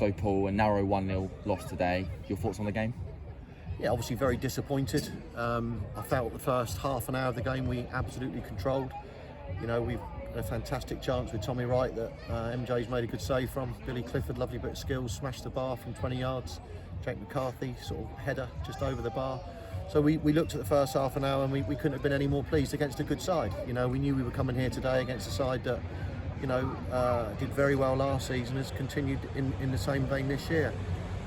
So Paul, a narrow 1-0 loss today. Your thoughts on the game? Yeah, obviously very disappointed. I felt the first half an hour of the game we absolutely controlled. You know, we've had a fantastic chance with Tommy Wright that MJ's made a good save from. Billy Clifford, lovely bit of skills, smashed the bar from 20 yards. Jake McCarthy, sort of header just over the bar. So we looked at the first half an hour and we couldn't have been any more pleased against a good side. You know, we knew we were coming here today against a side that, you know, did very well last season, has continued in the same vein this year.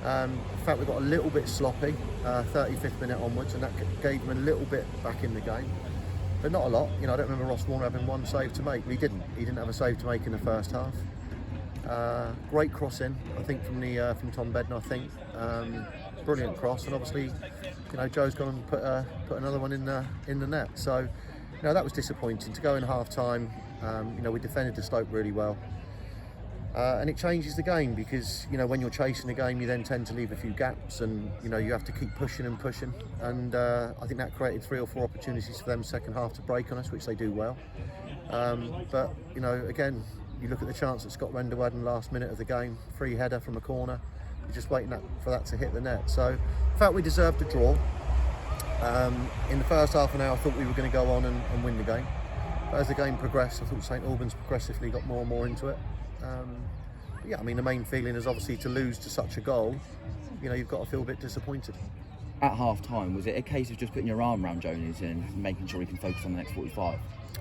In fact, we got a little bit sloppy, 35th minute onwards, and that gave them a little bit back in the game, but not a lot. You know, I don't remember Ross Warner having one save to make. He didn't have a save to make in the first half. Great cross in, I think, from Tom Bednar. I think brilliant cross, and obviously, you know, Joe's gone and put another one in the net. So, you know, that was disappointing to go in half time. You know, we defended the Stoke really well. And it changes the game because, you know, when you're chasing a game, you then tend to leave a few gaps, and, you know, you have to keep pushing and pushing. And I think that created 3 or 4 opportunities for them second half to break on us, which they do well. But, you know, again, you look at the chance that Scott Render had in the last minute of the game, free header from a corner. You're just waiting for that to hit the net. So I felt we deserved a draw. In the first half an hour, I thought we were going to go on and win the game. But as the game progressed, I thought St Albans progressively got more and more into it. Yeah, I mean, the main feeling is obviously to lose to such a goal, you know, you've got to feel a bit disappointed. At half time, was it a case of just putting your arm around Joe Newton and making sure he can focus on the next 45?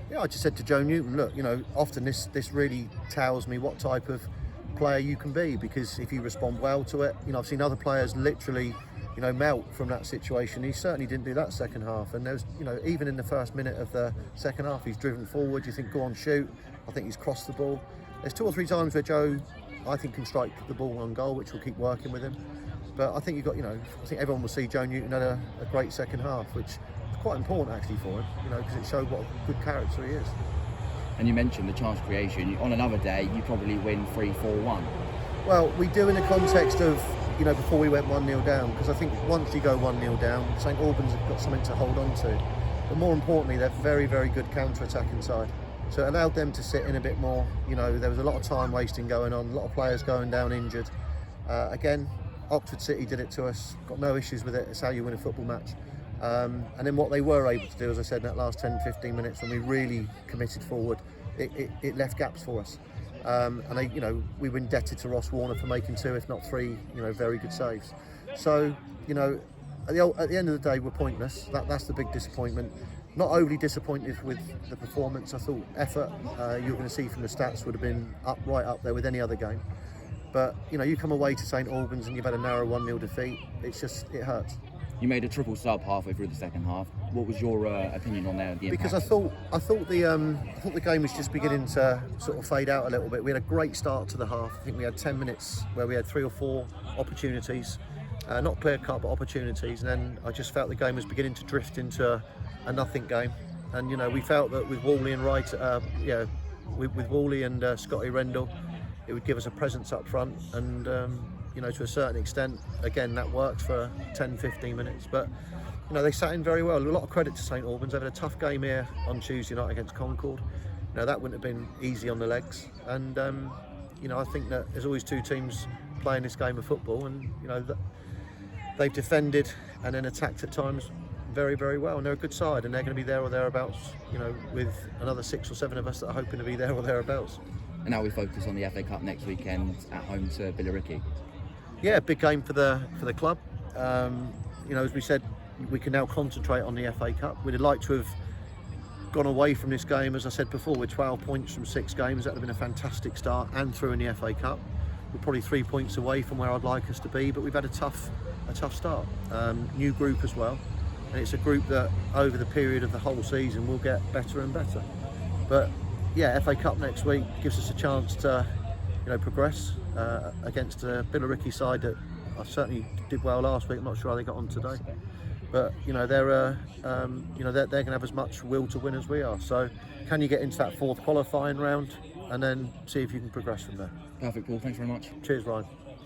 Yeah, I just said to Joe Newton, look, you know, often this really tells me what type of player you can be, because if you respond well to it, you know, I've seen other players literally, you know, melt from that situation. He certainly didn't do that second half, and there was, you know, even in the first minute of the second half, he's driven forward. You think, go on, shoot. I think he's crossed the ball. There's 2 or 3 times where Joe, I think, can strike the ball on goal, which will keep working with him. But I think you've got, you know, I think everyone will see Joe Newton had a great second half, which is quite important actually for him, you know, because it showed what a good character he is. And you mentioned the chance creation. On another day, you probably win 3-4-1. Well, we do in the context of, you know, before we went 1-0 down, because I think once you go 1-0 down, St Albans have got something to hold on to. But more importantly, they're very, very good counter-attacking side. So it allowed them to sit in a bit more. You know, there was a lot of time wasting going on, a lot of players going down injured. Again, Oxford City did it to us, got no issues with it. It's how you win a football match. And then what they were able to do, as I said, in that last 10-15 minutes when we really committed forward, it left gaps for us. And they, you know, we were indebted to Ross Warner for making 2, if not 3, you know, very good saves. So, you know, at the end of the day, we're pointless. That's the big disappointment. Not overly disappointed with the performance. I thought effort, you're going to see from the stats, would have been right up there with any other game. But, you know, you come away to St Albans and you've had a narrow 1-0 defeat. It hurts. You made a triple sub halfway through the second half. What was your opinion on that? Because I thought the game was just beginning to sort of fade out a little bit. We had a great start to the half. I think we had 10 minutes where we had 3 or 4 opportunities, not clear cut, but opportunities. And then I just felt the game was beginning to drift into a nothing game. And, you know, we felt that with Whalley and Wright, with Whalley and Scotty Rendell, it would give us a presence up front. And you know, to a certain extent, again, that worked for 10-15 minutes. But, you know, they sat in very well. A lot of credit to St Albans. They've had a tough game here on Tuesday night against Concord. You know, that wouldn't have been easy on the legs. And, you know, I think that there's always 2 teams playing this game of football. And, you know, they've defended and then attacked at times very, very well. And they're a good side. And they're going to be there or thereabouts, you know, with another 6 or 7 of us that are hoping to be there or thereabouts. And now we focus on the FA Cup next weekend at home to Billericay. Yeah, big game for the club. You know, as we said, we can now concentrate on the FA Cup. We'd like to have gone away from this game, as I said before, with 12 points from 6 games. That would have been a fantastic start, and through in the FA Cup. We're probably 3 points away from where I'd like us to be, but we've had a tough start. New group as well, and it's a group that over the period of the whole season will get better and better. But yeah, FA Cup next week gives us a chance to, you know, progress against a Billericay side that I certainly did well last week. I'm not sure how they got on today, but you know, they're going to have as much will to win as we are. So can you get into that 4th qualifying round and then see if you can progress from there? Perfect, Paul. Thanks very much. Cheers, Ryan.